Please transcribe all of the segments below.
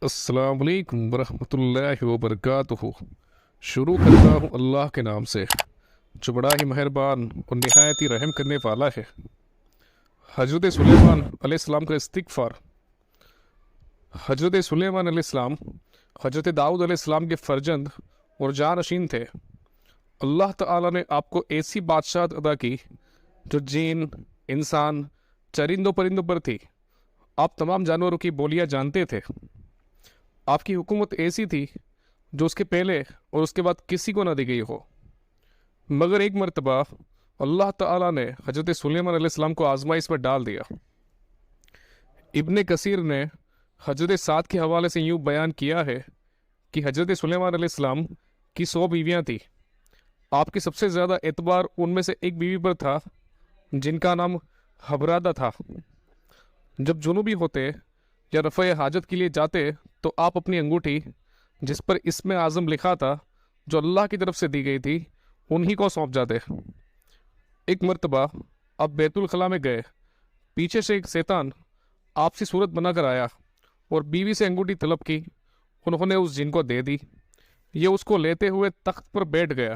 السلام علیکم ورحمۃ اللہ وبرکاتہ۔ شروع کرتا ہوں اللہ کے نام سے جو بڑا ہی مہربان اور نہایت ہی رحم کرنے والا ہے۔ حضرت سلیمان علیہ السلام کا استغفار۔ حضرت سلیمان علیہ السلام حضرت داؤد علیہ السلام کے فرزند اور جانشین تھے۔ اللہ تعالیٰ نے آپ کو ایسی بادشاہت عطا کی جو جن، انسان، چرندوں پرندوں پر تھی۔ آپ تمام جانوروں کی بولیاں جانتے تھے۔ آپ کی حکومت ایسی تھی جو اس کے پہلے اور اس کے بعد کسی کو نہ دی گئی ہو۔ مگر ایک مرتبہ اللہ تعالیٰ نے حضرت سلیمان علیہ السلام کو آزمائش میں ڈال دیا۔ ابن کثیر نے حضرت سعد کے حوالے سے یوں بیان کیا ہے کہ حضرت سلیمان علیہ السلام کی 100 بیویاں تھیں۔ آپ کی سب سے زیادہ اعتبار ان میں سے ایک بیوی پر تھا جن کا نام حبرادہ تھا۔ جب جنوبی ہوتے یا رفع حاجت کے لیے جاتے تو آپ اپنی انگوٹھی جس پر اسم اعظم لکھا تھا جو اللہ کی طرف سے دی گئی تھی انہی کو سونپ جاتے۔ ایک مرتبہ آپ بیت الخلاء میں گئے، پیچھے سے ایک شیطان آپ سی صورت بنا کر آیا اور بیوی سے انگوٹھی طلب کی۔ انہوں نے اس جن کو دے دی۔ یہ اس کو لیتے ہوئے تخت پر بیٹھ گیا۔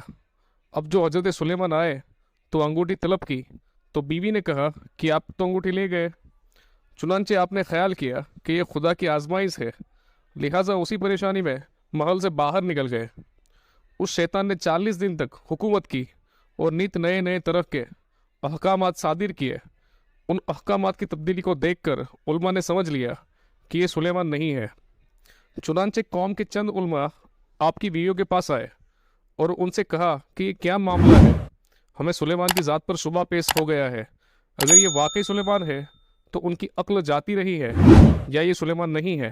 اب جو حضرت سلیمان آئے تو انگوٹھی طلب کی تو بیوی نے کہا کہ آپ تو انگوٹھی لے گئے۔ چنانچہ آپ نے خیال کیا کہ یہ خدا کی آزمائش ہے، لہٰذا اسی پریشانی میں محل سے باہر نکل گئے۔ اس شیطان نے 40 دن تک حکومت کی اور نت نئے نئے طرح کے احکامات صادر کیے۔ ان احکامات کی تبدیلی کو دیکھ کر علماء نے سمجھ لیا کہ یہ سلیمان نہیں ہے۔ چنانچہ قوم کے چند علماء آپ کی بیویوں کے پاس آئے اور ان سے کہا کہ یہ کیا معاملہ ہے، ہمیں سلیمان کی ذات پر شبہ پیش ہو گیا ہے۔ اگر یہ واقعی سلیمان ہے تو ان کی عقل جاتی رہی ہے یا یہ سلیمان نہیں ہے،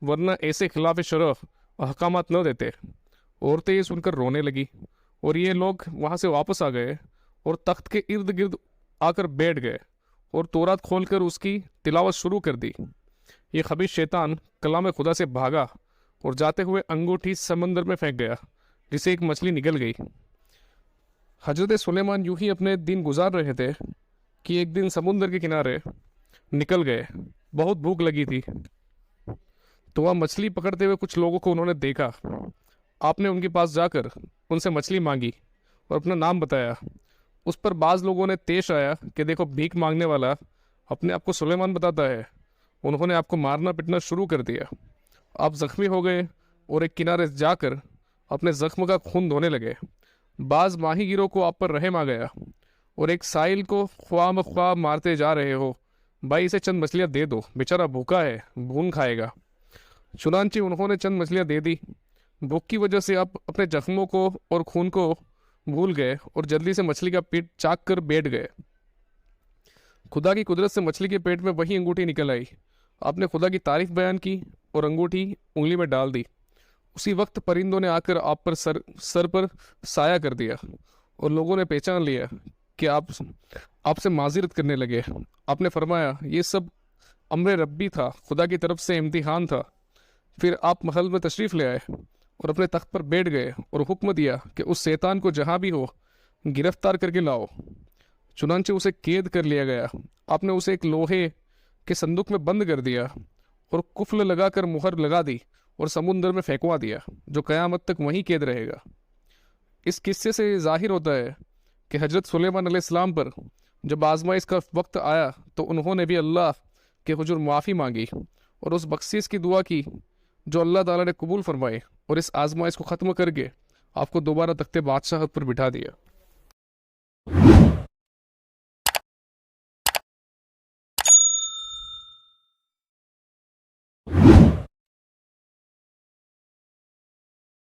ورنہ ایسے خلاف شرف احکامات نہ دیتے۔ عورتیں یہ سن کر رونے لگی اور یہ لوگ وہاں سے واپس آ گئے اور تخت کے ارد گرد آ کر بیٹھ گئے اور تورات کھول کر اس کی تلاوت شروع کر دی۔ یہ خبیث شیطان کلام خدا سے بھاگا اور جاتے ہوئے انگوٹھی سمندر میں پھینک گیا جسے ایک مچھلی نگل گئی۔ حضرت سلیمان یوں ہی اپنے دن گزار رہے تھے کہ ایک دن سمندر کے کنارے نکل گئے۔ بہت بھوک لگی تھی تو وہاں مچھلی پکڑتے ہوئے کچھ لوگوں کو انہوں نے دیکھا۔ آپ نے ان کے پاس جا کر ان سے مچھلی مانگی اور اپنا نام بتایا۔ اس پر بعض لوگوں نے پیش آیا کہ دیکھو بھیک مانگنے والا اپنے آپ کو سلیمان بتاتا ہے۔ انہوں نے آپ کو مارنا پٹنا شروع کر دیا۔ آپ زخمی ہو گئے اور ایک کنارے جا کر اپنے زخم کا خون دھونے لگے۔ بعض ماہی گیروں کو آپ پر رحم آ گیا اور ایک سائل کو خواہ مخواہ مارتے جا رہے ہو، بھائی اسے چند مچھلیاں دے دو، بیچارہ بھوکا ہے، بھون کھائے گا۔ چنانچہ انہوں نے چند مچھلیاں دے دی۔ بھوک کی وجہ سے آپ اپنے زخموں کو اور خون کو بھول گئے اور جلدی سے مچھلی کا پیٹ چاک کر بیٹھ گئے۔ خدا کی قدرت سے مچھلی کے پیٹ میں وہی انگوٹھی نکل آئی۔ آپ نے خدا کی تعریف بیان کی اور انگوٹھی انگلی میں ڈال دی۔ اسی وقت پرندوں نے آ کر آپ پر سر پر سایہ کر دیا اور لوگوں نے پہچان لیا کہ آپ سے معذرت کرنے لگے۔ آپ نے فرمایا یہ سب امر ربی تھا، خدا کی طرف سے امتحان تھا۔ پھر آپ محل میں تشریف لے آئے اور اپنے تخت پر بیٹھ گئے اور حکم دیا کہ اس شیطان کو جہاں بھی ہو گرفتار کر کے لاؤ۔ چنانچہ اسے قید کر لیا گیا۔ آپ نے اسے ایک لوہے کے صندوق میں بند کر دیا اور قفل لگا کر مہر لگا دی اور سمندر میں پھینکوا دیا، جو قیامت تک وہیں قید رہے گا۔ اس قصے سے ظاہر ہوتا ہے کہ حضرت سلیمان علیہ السلام پر جب آزمائش کا وقت آیا تو انہوں نے بھی اللہ کے حضور معافی مانگی اور اس بخشش کی دعا کی جو اللہ تعالیٰ نے قبول فرمائے، اور اس آزمائش کو ختم کر کے آپ کو دوبارہ تخت بادشاہت پر بٹھا دیا۔